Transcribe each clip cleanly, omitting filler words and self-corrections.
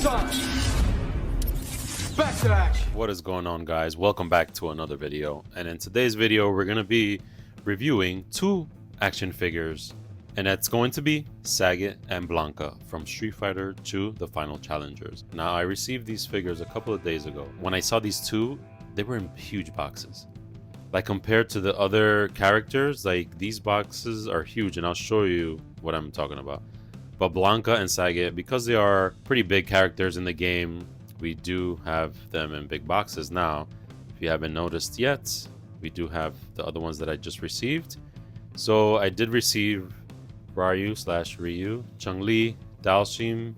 time. Back to action. What is going on, guys? Welcome back to another video. And in today's video, we're going to be reviewing two action figures. And that's going to be Sagat and Blanka from Street Fighter 2 The Final Challengers. Now, I received these figures a couple of days ago. When I saw these two, they were in huge boxes. Like, compared to the other characters, like, these boxes are huge, and I'll show you what I'm talking about. But Blanka and Sagat, because they are pretty big characters in the game, we do have them in big boxes now. If you haven't noticed yet, we do have the other ones that I just received. So I did receive Ryu/Ryu, Chun-Li, Dalshim,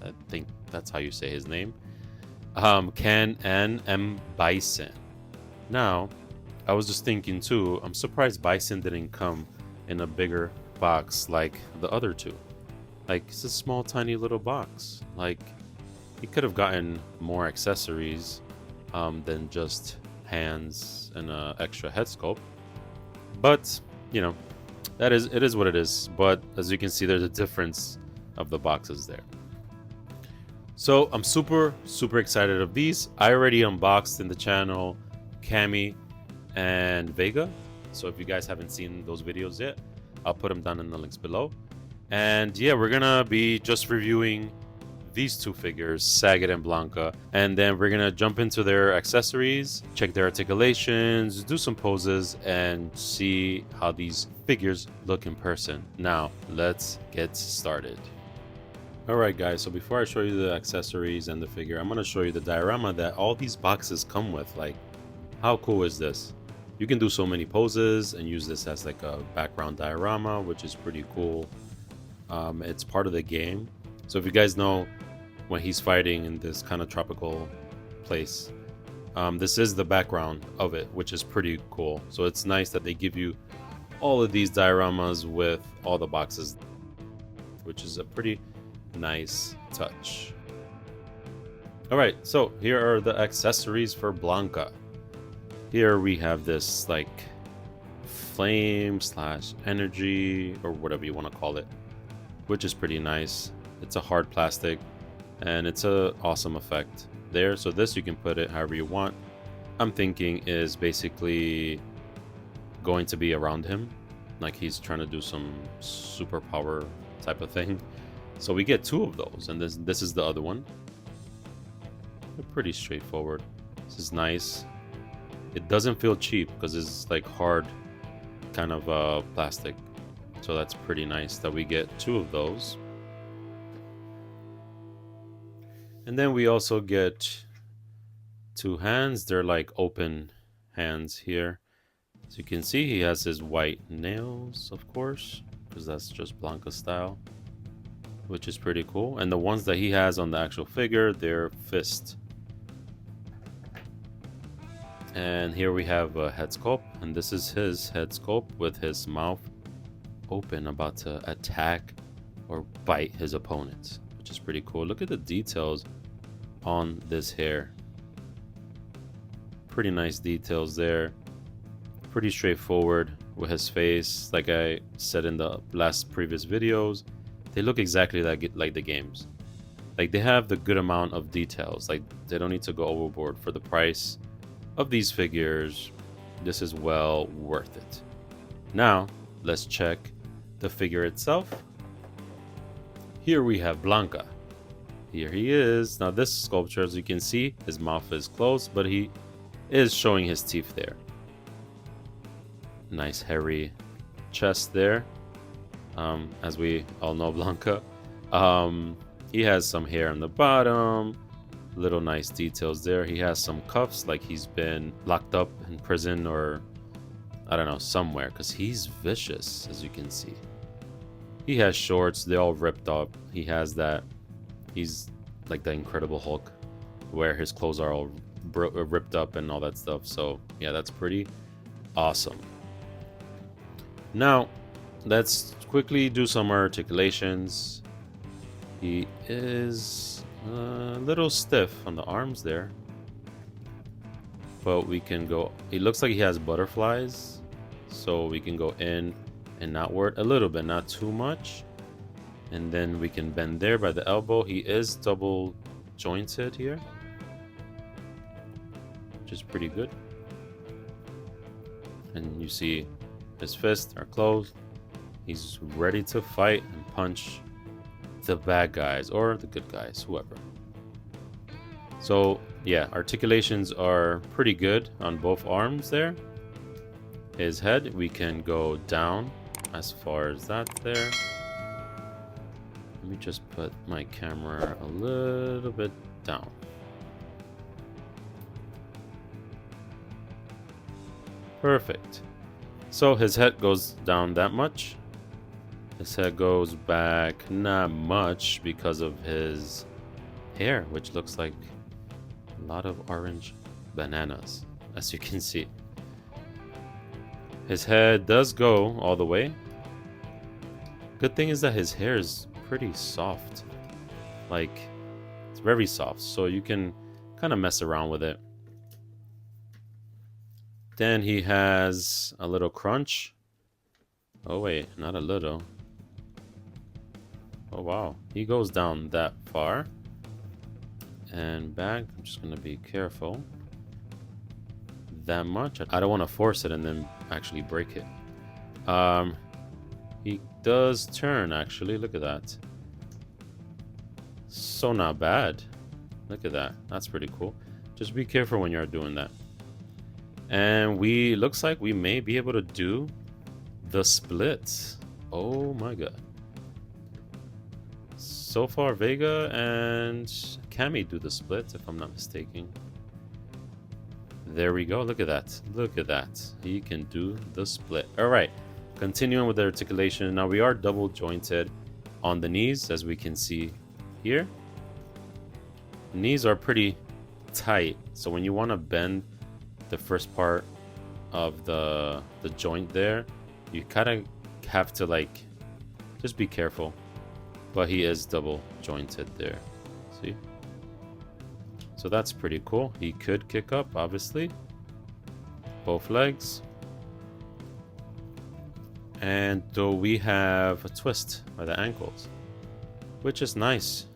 I think that's how you say his name, Ken, and M. Bison. Now, I was just thinking too, I'm surprised Bison didn't come in a bigger box like the other two. Like, it's a small, tiny little box. Like, he could have gotten more accessories than just hands and an extra head sculpt. But, you know, it is what it is. But as you can see, there's a difference of the boxes there. So I'm super excited of these. I already unboxed in the channel Cammy and Vega. So if you guys haven't seen those videos yet, I'll put them down in the links below. And yeah, we're gonna be just reviewing these two figures, Sagat and Blanka, and then we're gonna jump into their accessories, check their articulations, do some poses, and see how these figures look in person. Now, let's get started. Alright guys, so before I show you the accessories and the figure, I'm gonna show you the diorama that all these boxes come with. Like, how cool is this? You can do so many poses and use this as like a background diorama, which is pretty cool. It's part of the game. So if you guys know, when he's fighting in this kind of tropical place, this is the background of it, which is pretty cool. So it's nice that they give you all of these dioramas with all the boxes, which is a pretty nice touch. All right, so here are the accessories for Blanka. Here we have this like flame/energy, or whatever you want to call it, which is pretty nice. It's a hard plastic and it's a awesome effect there. So this, you can put it however you want. I'm thinking is basically going to be around him, like he's trying to do some superpower type of thing. So we get two of those, and this is the other one. They're pretty straightforward. This is nice. It doesn't feel cheap because it's like hard kind of plastic. So that's pretty nice that we get two of those. And then we also get two hands. They're like open hands here. So you can see he has his white nails, of course, because that's just Blanka style, which is pretty cool. And the ones that he has on the actual figure, they're fist. And here we have a head sculpt, and this is his head sculpt with his mouth open, about to attack or bite his opponents, which is pretty cool. Look at the details on this hair. Pretty nice details there. Pretty straightforward with his face. Like I said in the previous videos, they look exactly like the games. Like, they have the good amount of details. Like, they don't need to go overboard. For the price of these figures, this is well worth it. Now let's check the figure itself. Here we have Blanka. Here he is. Now this sculpture, as you can see, his mouth is closed, but he is showing his teeth there. Nice hairy chest there. As we all know, Blanka. He has some hair on the bottom. Little nice details there. He has some cuffs, like he's been locked up in prison or I don't know, somewhere, because he's vicious, as you can see. He has shorts. They're all ripped up. He has that. He's like the Incredible Hulk, where his clothes are all ripped up and all that stuff. So yeah, that's pretty awesome. Now let's quickly do some articulations. He is a little stiff on the arms there, but we can go, it looks like he has butterflies, so we can go in and outward a little bit, not too much, and then we can bend there by the elbow. He is double jointed here, which is pretty good. And you see his fists are closed. He's ready to fight and punch the bad guys or the good guys, whoever. So yeah, articulations are pretty good on both arms there. His head, we can go down as far as that there. Let me just put my camera a little bit down. Perfect. So his head goes down that much. His head goes back not much because of his hair, which looks like a lot of orange bananas, as you can see. His head does go all the way. Good thing is that his hair is pretty soft. Like, it's very soft, so you can kind of mess around with it. Then he has a little crunch. Oh wait, not a little. Oh wow, he goes down that far and back. I'm just gonna be careful. That much. I don't want to force it and then actually break it. He does turn actually. Look at that. So not bad. Look at that. That's pretty cool. Just be careful when you're doing that. And looks like we may be able to do the splits. Oh my god. So far Vega and Cammy do the splits, if I'm not mistaken. There we go. Look at that. Look at that. He can do the split. All right. Continuing with the articulation. Now we are double jointed on the knees, as we can see here. The knees are pretty tight. So when you want to bend the first part of the joint there, you kind of have to like just be careful. But he is double jointed there. See? So that's pretty cool. He could kick up, obviously. Both legs. And we have a twist by the ankles, which is nice.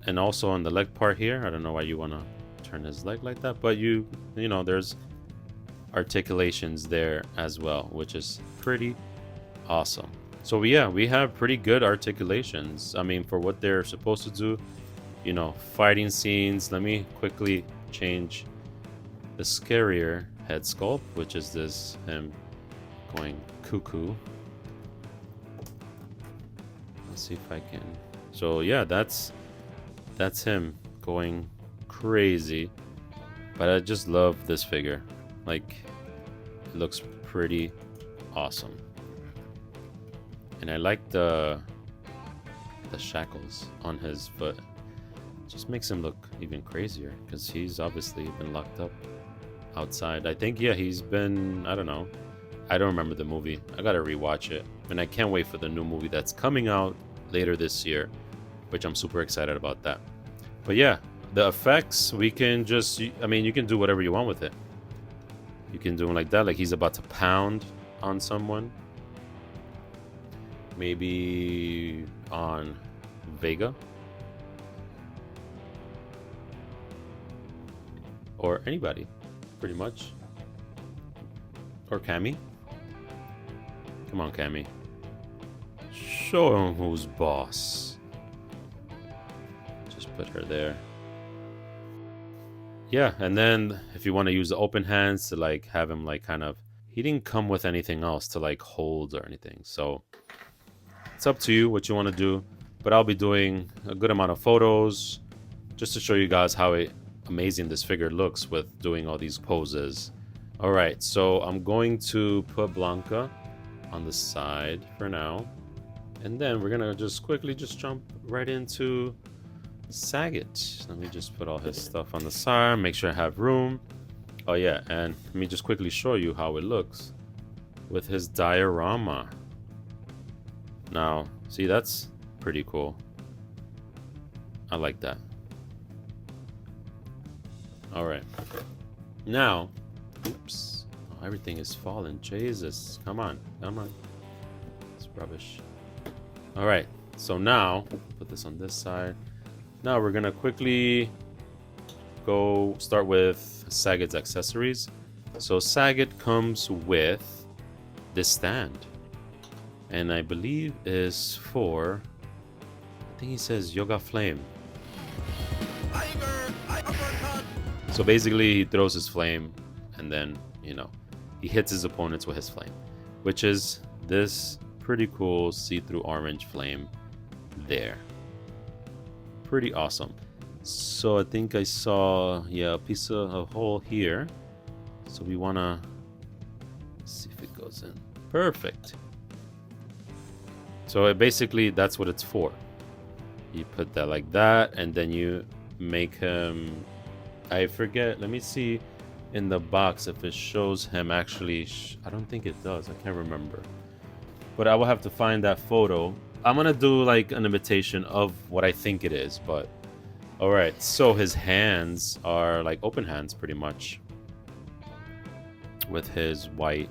And also on the leg part here, I don't know why you want to turn his leg like that, but you know, there's articulations there as well, which is pretty awesome. So yeah, we have pretty good articulations. I mean, for what they're supposed to do, you know, fighting scenes. Let me quickly change the scarier head sculpt, which is this him going cuckoo. Let's see if I can. So yeah, that's him going crazy. But I just love this figure. Like, it looks pretty awesome. And I like the shackles on his foot. Just makes him look even crazier, because he's obviously been locked up outside. I think, yeah, he's been, I don't know. I don't remember the movie. I gotta rewatch it. And I can't wait for the new movie that's coming out later this year, which I'm super excited about that. But yeah, the effects, we can just, I mean, you can do whatever you want with it. You can do him like that, like he's about to pound on someone. Maybe on Vega. Or anybody, pretty much. Or Cammy. Come on, Cammy. Show him who's boss. Just put her there. Yeah, and then if you want to use the open hands to like have him like kind of... He didn't come with anything else to like hold or anything, so... It's up to you what you want to do, but I'll be doing a good amount of photos just to show you guys how amazing this figure looks with doing all these poses. All right, so I'm going to put Blanka on the side for now, and then we're gonna just quickly just jump right into Sagat. Let me just put all his stuff on the side, make sure I have room. Oh yeah, and let me just quickly show you how it looks with his diorama. Now, see, that's pretty cool. I like that. All right. Now, oops. Oh, everything is falling. Jesus. Come on. Come on. It's rubbish. All right. So now, put this on this side. Now we're gonna quickly go start with Sagat's accessories. So Sagat comes with this stand, and I believe is for, I think he says Yoga Flame. So basically he throws his flame and then, you know, he hits his opponents with his flame, which is this pretty cool see-through orange flame there. Pretty awesome. So I think I saw, yeah, a piece of a hole here. So we wanna see if it goes in. Perfect. So basically that's what it's for. You put that like that, and then you make him, I forget, let me see in the box if it shows him actually. I don't think it does, I can't remember, but I will have to find that photo. I'm gonna do like an imitation of what I think it is, but all right. So his hands are like open hands pretty much, with his white,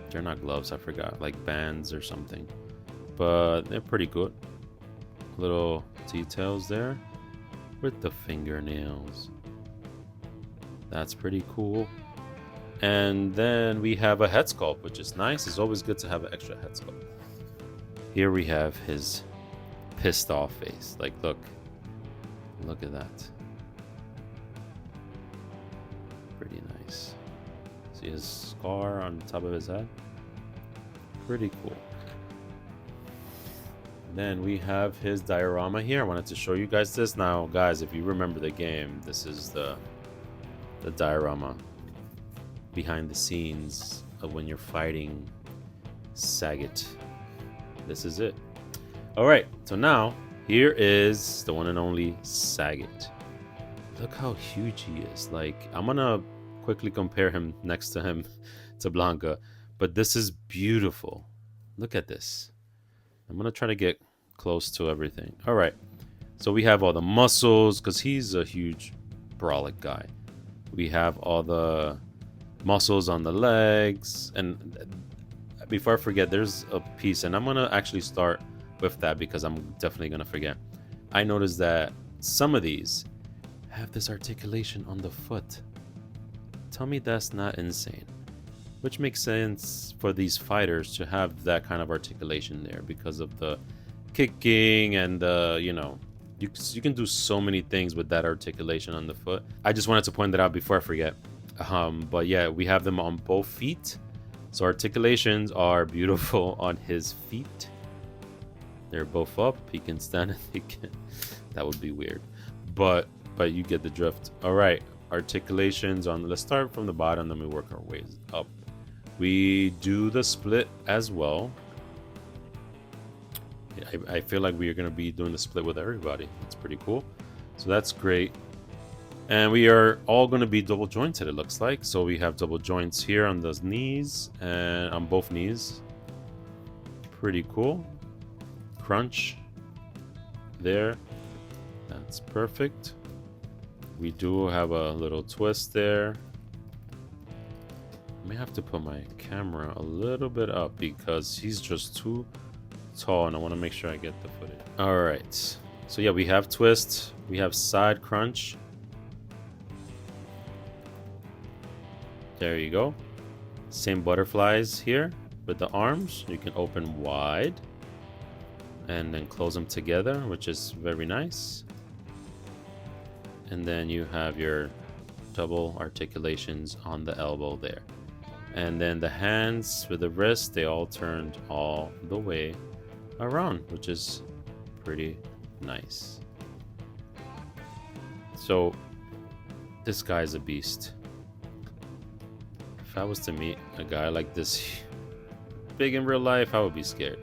they're not gloves, I forgot, like bands or something, but they're pretty good. Little details there with the fingernails. That's pretty cool. And then we have a head sculpt, which is nice. It's always good to have an extra head sculpt. Here we have his pissed off face. Like, look at that. Pretty nice. See his scar on the top of his head? Pretty cool. Then we have his diorama here. I wanted to show you guys this. Now, guys, if you remember the game, this is the diorama behind the scenes of when you're fighting Sagat. This is it. All right, so now here is the one and only Sagat. Look how huge he is. Like, I'm gonna quickly compare him next to him to Blanka, but this is beautiful. Look at this. I'm gonna try to get close to everything. All right, so we have all the muscles because he's a huge brolic guy. We have all the muscles on the legs, and before I forget, there's a piece, and I'm gonna actually start with that because I'm definitely gonna forget. I noticed that some of these have this articulation on the foot. Tell me that's not insane. Which makes sense for these fighters to have that kind of articulation there because of the kicking and the, you know, you can do so many things with that articulation on the foot. I just wanted to point that out before I forget. But yeah, we have them on both feet. So articulations are beautiful on his feet. They're both up. He can stand and he can. That would be weird. But you get the drift. All right, articulations on. Let's start from the bottom, then we work our ways up. We do the split as well. I feel like we are going to be doing the split with everybody. It's pretty cool. So that's great. And we are all going to be double jointed, it looks like. So we have double joints here on those knees and on both knees. Pretty cool. Crunch there. That's perfect. We do have a little twist there. I may have to put my camera a little bit up because he's just too tall and I want to make sure I get the footage. All right. So yeah, we have twist. We have side crunch. There you go. Same butterflies here with the arms. You can open wide and then close them together, which is very nice. And then you have your double articulations on the elbow there. And then the hands with the wrist, they all turned all the way around, which is pretty nice. So this guy's a beast. If I was to meet a guy like this big in real life, I would be scared.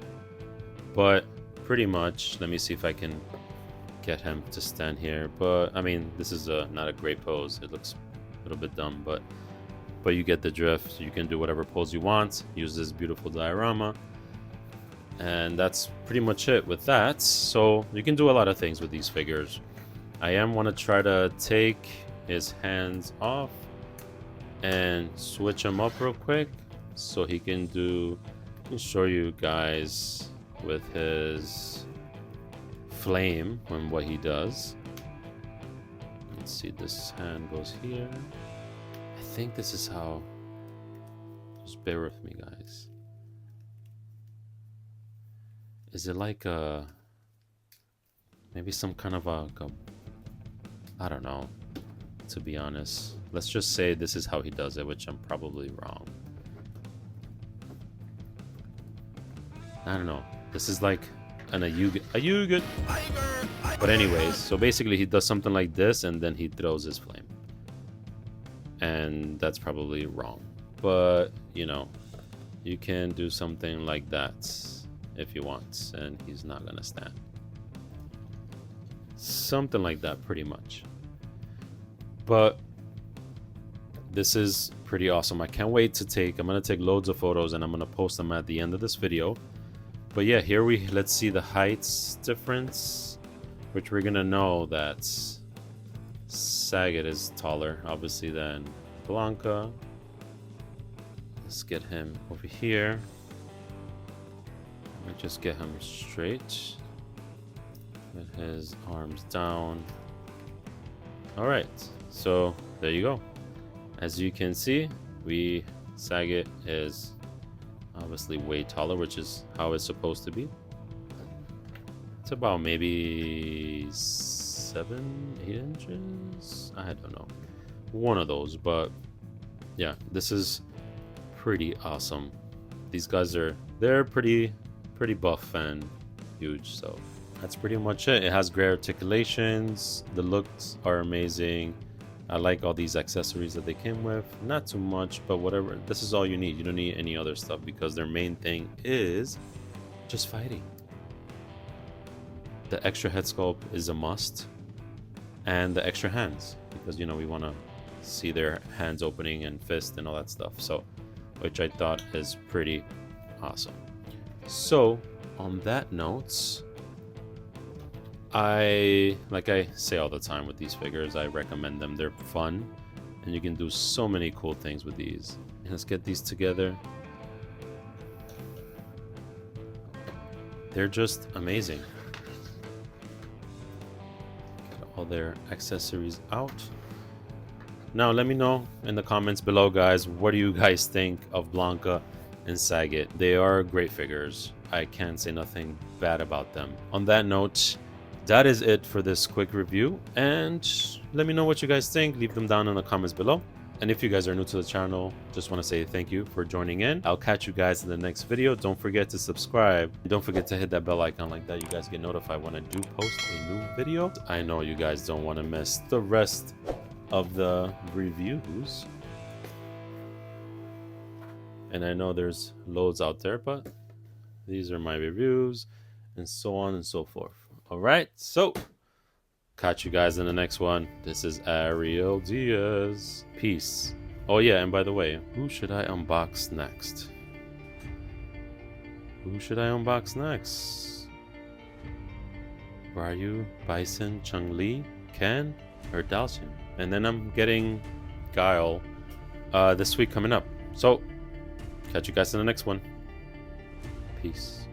But pretty much, let me see if I can get him to stand here. But I mean, this is not a great pose. It looks a little bit dumb, but you get the drift. You can do whatever pose you want. Use this beautiful diorama. And that's pretty much it with that. So you can do a lot of things with these figures. I want to try to take his hands off and switch him up real quick so he can do, let me show you guys with his flame when what he does. Let's see, this hand goes here. I think this is how. Just bear with me, guys. Is it like a maybe some kind of a I don't know, to be honest. Let's just say this is how he does it, which I'm probably wrong. I don't know. This is like an ayuga. But anyways, so basically he does something like this and then he throws his flame. And that's probably wrong. But, you know, you can do something like that if you want, and he's not gonna stand. Something like that, pretty much. But this is pretty awesome. I can't wait to take, I'm gonna take loads of photos and I'm gonna post them at the end of this video. But yeah, here let's see the heights difference, which we're gonna know that Sagat is taller, obviously, than Blanka. Let's get him over here. Let me just get him straight. With his arms down. All right, so there you go. As you can see, Sagat is obviously way taller, which is how it's supposed to be. It's about maybe 7-8 inches. I don't know, one of those. But yeah, this is pretty awesome. These guys they're pretty buff and huge. So that's pretty much it. It has great articulations. The looks are amazing. I like all these accessories that they came with. Not too much, but whatever. This is all you need. You don't need any other stuff because their main thing is just fighting. The extra head sculpt is a must, and the extra hands, because, you know, we want to see their hands opening and fist and all that stuff. So, which I thought is pretty awesome. So on that note, like I say all the time with these figures, I recommend them. They're fun and you can do so many cool things with these. Let's get these together. They're just amazing. Get all their accessories out. Now let me know in the comments below, guys, what do you guys think of Blanka and Sagat? They are great figures. I can't say nothing bad about them. On that note, that is it for this quick review, and let me know what you guys think. Leave them down in the comments below. And if you guys are new to the channel, just want to say thank you for joining in. I'll catch you guys in the next video. Don't forget to subscribe. Don't forget to hit that bell icon, like that you guys get notified when I do post a new video. I know you guys don't want to miss the rest of the reviews, and I know there's loads out there, but these are my reviews and so on and so forth. All right, so catch you guys in the next one. This is Ariel Diaz. Peace. Oh yeah, and by the way, who should I unbox next? Who should I unbox next? Ryu, Bison, Chun-Li, Ken, or Dalshin? And then I'm getting Guile this week coming up. So catch you guys in the next one. Peace.